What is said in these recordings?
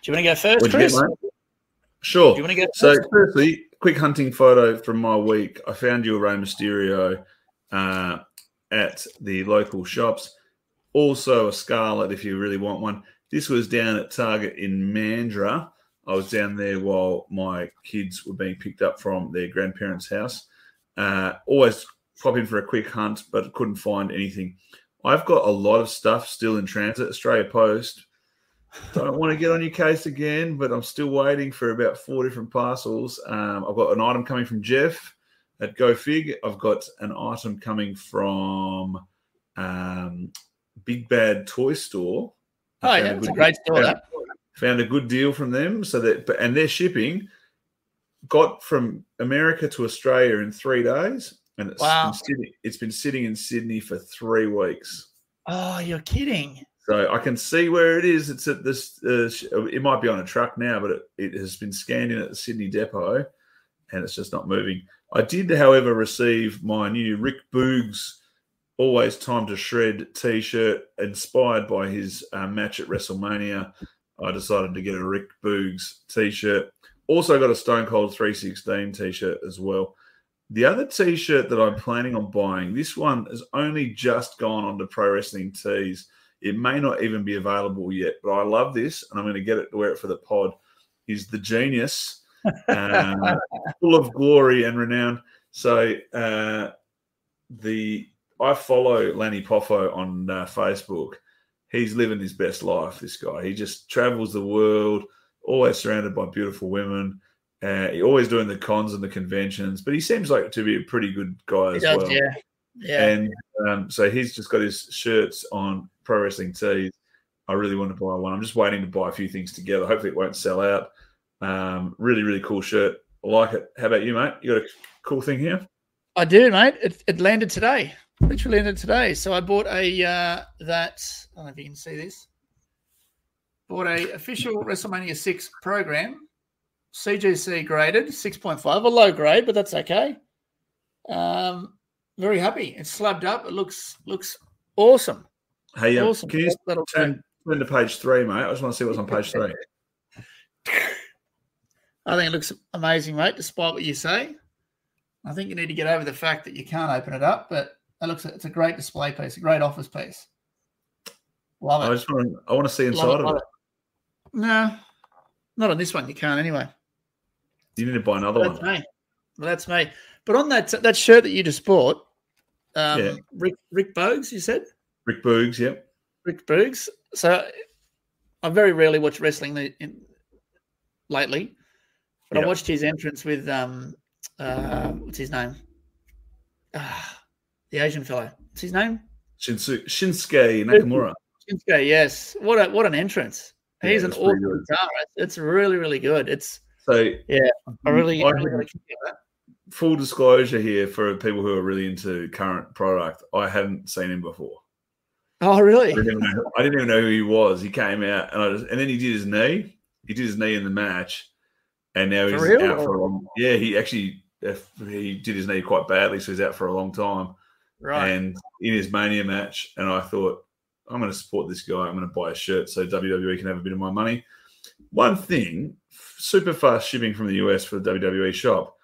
Do you want to go first, What'd you Chris? get, mate? Sure. Do you want to go So, first? firstly, quick hunting photo from my week. I found you a Rey Mysterio at the local shops. Also a Scarlet if you really want one. This was down at Target in Mandurah. I was down there while my kids were being picked up from their grandparents' house. Always pop in for a quick hunt, but couldn't find anything. I've got a lot of stuff still in transit. Australia Post. Don't want to get on your case again, but I'm still waiting for about 4 different parcels. I've got an item coming from Jeff at GoFig. I've got an item coming from Big Bad Toy Store. Oh, yeah, it's a great store. Found a good deal from them. And their shipping got from America to Australia in 3 days. And it's been sitting in Sydney for 3 weeks. Oh, you're kidding. So I can see where it is. It's at this. It might be on a truck now, but it has been scanned in at the Sydney depot, and it's just not moving. I did, however, receive my new Rick Boogs "Always Time to Shred" T-shirt, inspired by his match at WrestleMania. I decided to get a Rick Boogs T-shirt. Also got a Stone Cold 316 T-shirt as well. The other T-shirt that I'm planning on buying, this one has only just gone onto Pro Wrestling Tees. It may not even be available yet, but I love this, and I'm going to get it to wear it for the pod, is the Genius, full of glory and renown. So I follow Lanny Poffo on Facebook. He's living his best life, this guy. He just travels the world, always surrounded by beautiful women. He's always doing the cons and the conventions, but he seems like to be a pretty good guy as well. Yeah. And so he's just got his shirts on Pro Wrestling Tees. I really want to buy one. I'm just waiting to buy a few things together. Hopefully it won't sell out. Really, really cool shirt. I like it. How about you, mate? You got a cool thing here? I do, mate. It landed today. Literally landed today. So I bought a I don't know if you can see this. Bought a official WrestleMania 6 program, CGC graded, 6.5, a low grade, but that's okay. Very happy. It's slabbed up. It looks awesome. Hey, awesome. Can you turn to page 3, mate? I just want to see what's on page 3. I think it looks amazing, mate, despite what you say. I think you need to get over the fact that you can't open it up, but it's a great display piece, a great office piece. Love it. I want to see inside of it. No, not on this one. You can't anyway. You need to buy another one. Well, that's me. But on that shirt that you just bought, Rick Bogues, you said? Rick Boogs, yep. Rick Boogs. So I very rarely watch wrestling lately, but I watched his entrance with what's his name? The Asian fellow. What's his name? Shinsuke Nakamura. Shinsuke, yes. What an entrance. He's an awesome guitarist. It's really, really good. I really got to keep that. Full disclosure here for people who are really into current product, I hadn't seen him before. Oh, really? I didn't even know who he was. He came out and then he did his knee. He did his knee in the match, and now he's out for a long. Yeah, he did his knee quite badly, so he's out for a long time. Right. And in his Mania match, and I thought, I'm going to support this guy. I'm going to buy a shirt so WWE can have a bit of my money. One thing, super fast shipping from the US for the WWE shop,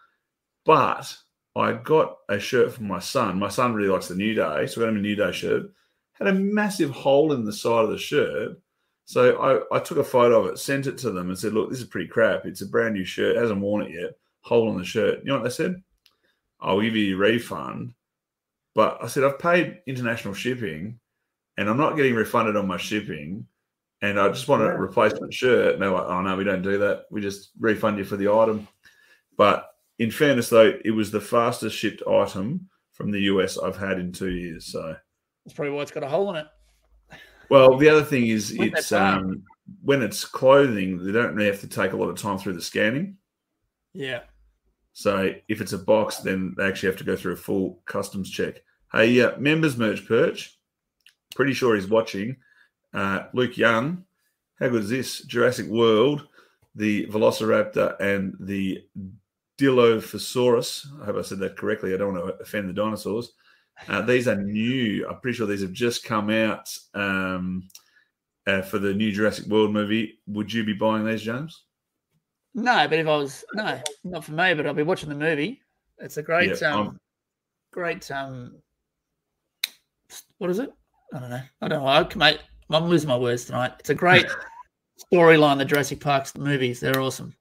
but I got a shirt for my son. My son really likes the New Day, so I got him a New Day shirt. Had a massive hole in the side of the shirt. So I took a photo of it, sent it to them and said, look, this is pretty crap. It's a brand new shirt. Hasn't worn it yet. Hole in the shirt. You know what they said? I'll give you a refund. But I said, I've paid international shipping and I'm not getting refunded on my shipping. And I just want a replacement shirt. And they're like, oh, no, we don't do that. We just refund you for the item. But in fairness, though, it was the fastest shipped item from the US I've had in 2 years. So that's probably why it's got a hole in it. Well, the other thing is when it's clothing, they don't really have to take a lot of time through the scanning. Yeah. So if it's a box, then they actually have to go through a full customs check. Hey, members merch perch. Pretty sure he's watching. Luke Young. How good is this? Jurassic World, the Velociraptor and the Dilophosaurus. I hope I said that correctly. I don't want to offend the dinosaurs. These are new. I'm pretty sure these have just come out for the new Jurassic World movie. Would you be buying these, James? No, but if I was not for me, but I'll be watching the movie. It's a great, great. What is it? I don't know. Mate, I'm losing my words tonight. It's a great storyline. The Jurassic Park's movies, they're awesome.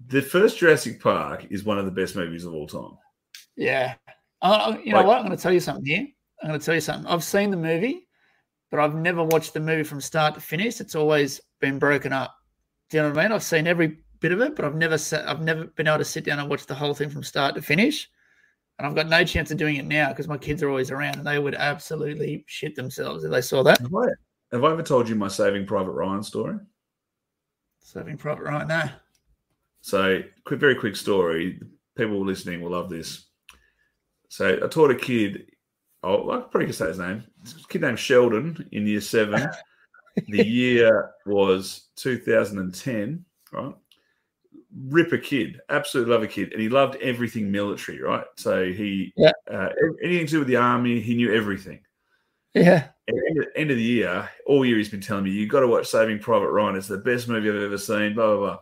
The first Jurassic Park is one of the best movies of all time. Yeah. You know what? I'm going to tell you something here. I've seen the movie, but I've never watched the movie from start to finish. It's always been broken up. Do you know what I mean? I've seen every bit of it, but I've never been able to sit down and watch the whole thing from start to finish. And I've got no chance of doing it now because my kids are always around and they would absolutely shit themselves if they saw that. Have I ever told you my Saving Private Ryan story? Saving Private Ryan, no. So, very quick story. People listening will love this. So, I taught a kid, I probably can say his name. It's a kid named Sheldon in year 7. The year was 2010, right? Ripper kid, absolutely love a kid, and he loved everything military, right? So he anything to do with the army, he knew everything. Yeah. At the end of the year, all year he's been telling me, "You got to watch Saving Private Ryan. It's the best movie I've ever seen." Blah blah blah.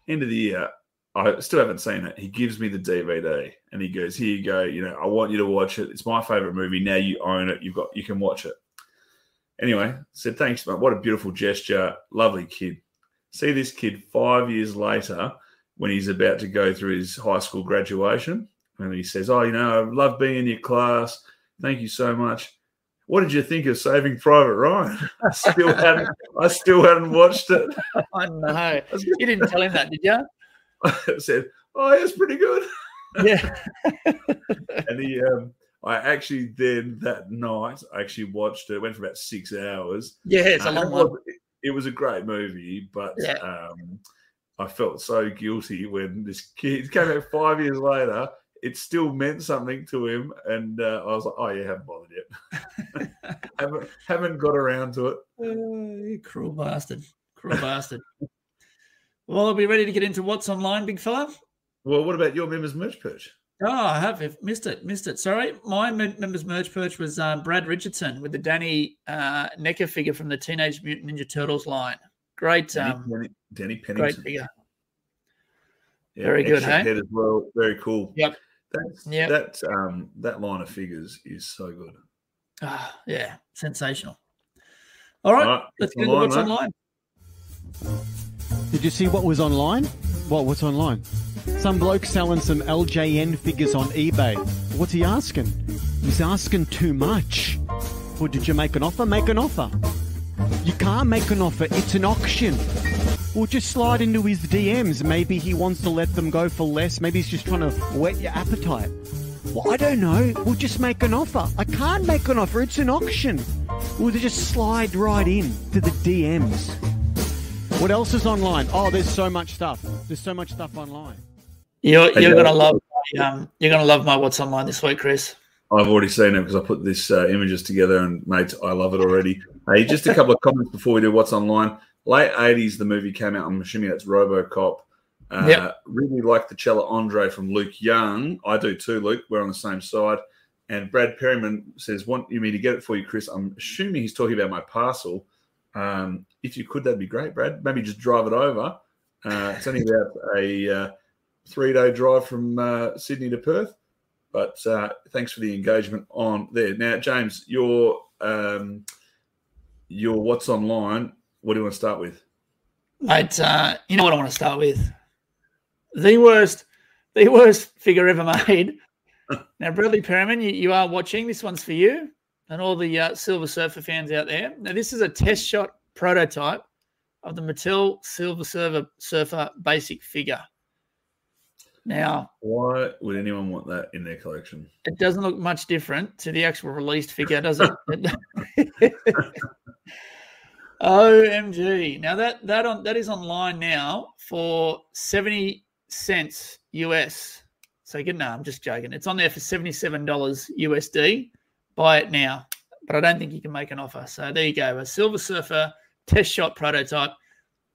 End of the year, I still haven't seen it. He gives me the DVD and he goes, "Here you go. I want you to watch it. It's my favorite movie. Now you own it. You can watch it." Anyway, said thanks, mate. What a beautiful gesture. Lovely kid. See this kid 5 years later when he's about to go through his high school graduation. And he says, "Oh, I love being in your class. Thank you so much. What did you think of Saving Private Ryan?" I still hadn't watched it. I know. You didn't tell him that, did you? I said, "Oh, yeah, it's pretty good." Yeah. And I actually then that night watched it. It went for about 6 hours. Yeah, it's a long one. It was a great movie, but I felt so guilty when this kid came out 5 years later. It still meant something to him, and I was like, "Oh yeah, haven't bothered yet. haven't got around to it." You cruel bastard! Well, are we ready to get into what's online, big fella? Well, what about your members merch purge? Oh, I have missed it. Sorry, my members merch purge was Brad Richardson with the Danny Necker figure from the Teenage Mutant Ninja Turtles line. Great, Danny Pennington. Great figure. Yeah, very good, hey? Head as well. Very cool. Yep. That line of figures is so good. Yeah, sensational. All right, let's get into what's online. Did you see what was online? What's online? Some bloke selling some LJN figures on eBay. What's he asking? He's asking too much. Well, did you make an offer? Make an offer. You can't make an offer. It's an auction. Well, just slide into his DMs. Maybe he wants to let them go for less. Maybe he's just trying to whet your appetite. Well, I don't know. We'll just make an offer. I can't make an offer. It's an auction. We'll just slide right in to the DMs. What else is online? Oh, there's so much stuff. There's so much stuff online. You're gonna love my what's online this week, Chris. I've already seen it because I put this images together, and mate, I love it already. Hey, just a couple of comments before we do what's online. Late 80s, the movie came out. I'm assuming that's RoboCop. Really like the Cella Andre from Luke Young. I do too, Luke. We're on the same side. And Brad Perryman says, "Want me to get it for you, Chris?" I'm assuming he's talking about my parcel. If you could, that'd be great, Brad. Maybe just drive it over. It's only about a 3-day drive from Sydney to Perth. But thanks for the engagement on there. Now, James, your what's online. What do you want to start with? Mate, you know what I want to start with? The worst figure ever made. Now, Bradley Perriman, you are watching. This one's for you and all the Silver Surfer fans out there. Now, this is a test shot prototype of the Mattel Silver Surfer basic figure. Now, why would anyone want that in their collection? It doesn't look much different to the actual released figure, does it? OMG. Now that is online now for 70 cents US. So I'm just joking. It's on there for $77 USD. Buy it now. But I don't think you can make an offer. So there you go. A Silver Surfer test shot prototype.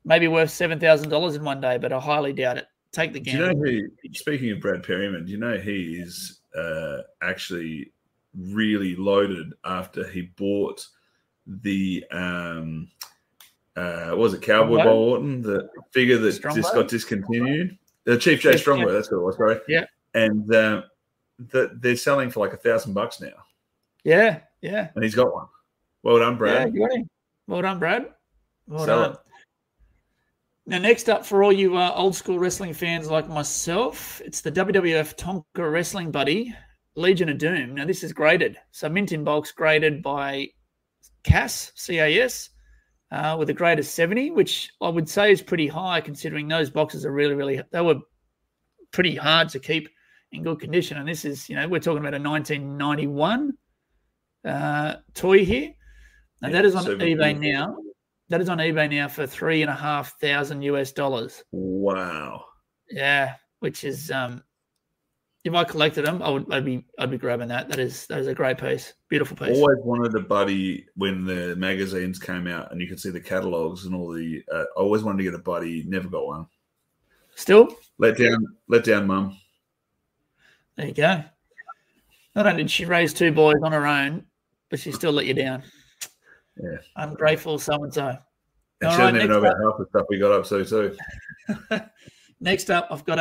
Maybe worth $7,000 in one day, but I highly doubt it. Take the gamble. Do you know who, speaking of Brad Perryman, do you know he is actually really loaded after he bought the what was it, Cowboy Bob Orton, the figure that Strongbow? just got discontinued. The Chief J Strongbow, that's what it was, sorry. Yeah. And they're selling for like $1,000 now. Yeah, yeah. And he's got one. Well done, Brad. Yeah, well done, Brad. Well Sell done. it. Now, next up for all you old school wrestling fans like myself, it's the WWF Tonka Wrestling Buddy, Legion of Doom. Now, this is graded. So, mint in bulk's graded by CAS, C-A-S, with a grade of 70, which I would say is pretty high considering those boxes are really, they were pretty hard to keep in good condition. And this is, we're talking about a 1991 toy here. And that is on eBay now. That is on eBay now for $3,500 US. Wow. Yeah, which is if I collected them, I'd be grabbing that. That is a great piece, beautiful piece. Always wanted a buddy when the magazines came out and you could see the catalogs and all the. I always wanted to get a buddy, never got one. Still let down, Mum. There you go. Not only did she raise two boys on her own, but she still let you down. Yeah. Ungrateful so-and-so. And she doesn't even know about half the stuff we got up to too. Next up, I've got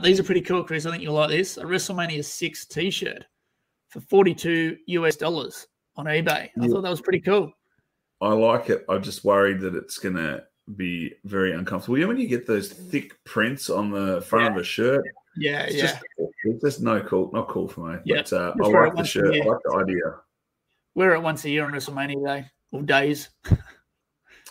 these are pretty cool, Chris. I think you'll like this. A WrestleMania 6 t-shirt for $42 US on eBay. I thought that was pretty cool. I like it. I'm just worried that it's going to be very uncomfortable. When you get those thick prints on the front of a shirt, it's just not cool for me. Yeah. But I like the shirt. I like the idea. Wear it once a year on WrestleMania Day or days.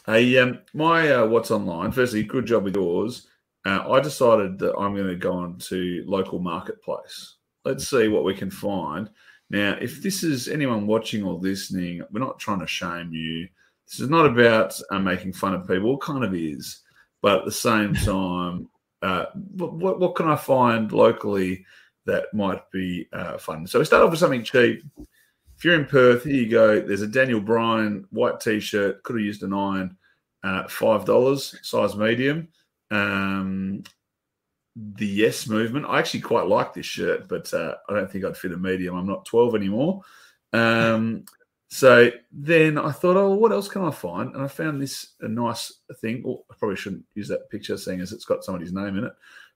Hey, my what's online? Firstly, good job with yours. I decided that I'm going to go on to local marketplace. Let's see what we can find. Now, if this is anyone watching or listening, we're not trying to shame you. This is not about making fun of people. It kind of is, but at the same time, what can I find locally that might be fun? So we start off with something cheap. If you're in Perth, here you go. There's a Daniel Bryan white T-shirt. Could have used an iron. $5, size medium. The Yes Movement. I actually quite like this shirt, but I don't think I'd fit a medium. I'm not 12 anymore. So then I thought, what else can I find? And I found a nice thing. Well, I probably shouldn't use that picture, seeing as it's got somebody's name in it.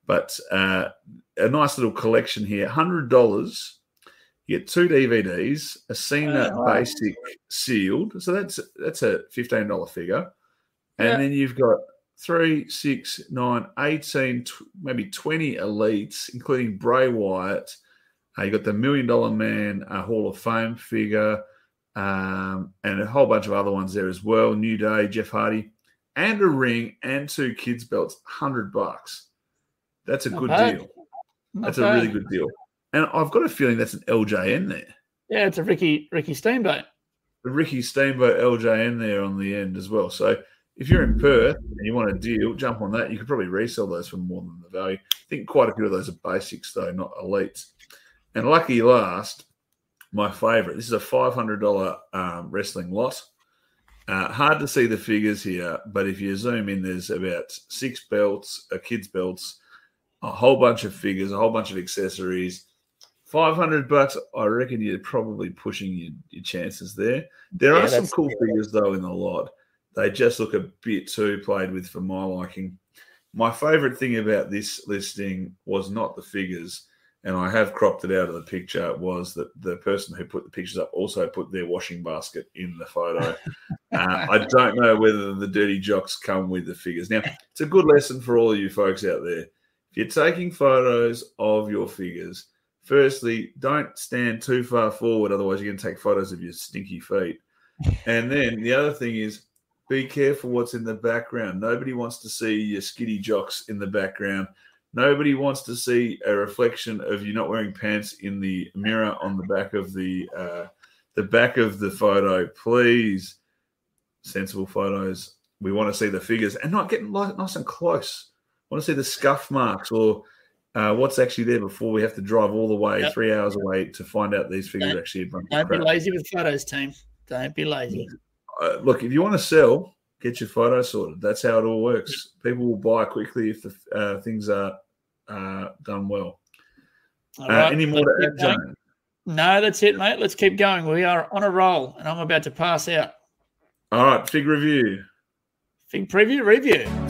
But a nice little collection here. $100. You get 2 DVDs, a Cena Basic sealed. So that's a $15 figure. And then you've got 3, 6, 9, 18, maybe 20 elites, including Bray Wyatt. You got the $1 Million Man Hall of Fame figure, and a whole bunch of other ones there as well. New Day, Jeff Hardy, and a ring and 2 kids belts. $100. That's a good deal. That's a really good deal. And I've got a feeling that's an LJN there. Yeah, it's a Ricky Steamboat. The Ricky Steamboat LJN there on the end as well. So if you're in Perth and you want a deal, jump on that. You could probably resell those for more than the value. I think quite a few of those are basics, though, not elites. And lucky last, my favourite. This is a $500 wrestling lot. Hard to see the figures here, but if you zoom in, there's about 6 belts, kids' belts, a whole bunch of figures, a whole bunch of accessories. $500, I reckon you're probably pushing your chances there. There are some cool figures, though, in the lot. They just look a bit too played with for my liking. My favourite thing about this listing was not the figures, and I have cropped it out of the picture, was that the person who put the pictures up also put their washing basket in the photo. I don't know whether the dirty jocks come with the figures. Now, it's a good lesson for all of you folks out there. If you're taking photos of your figures, firstly, don't stand too far forward, otherwise you're going to take photos of your stinky feet. And then the other thing is, be careful what's in the background. Nobody wants to see your skitty jocks in the background. Nobody wants to see a reflection of you not wearing pants in the mirror on the back of the photo. Please, sensible photos. We want to see the figures and not getting nice and close. I want to see the scuff marks or what's actually there before we have to drive all the way 3 hours away to find out these figures are actually a bunch of crap. Don't be lazy with photos, team. Don't be lazy. Look, if you want to sell, get your photo sorted. That's how it all works. People will buy quickly if the things are done well. Right, any more to add, John? No, that's it, mate. Let's keep going. We are on a roll, and I'm about to pass out. All right, fig review. Fig preview review.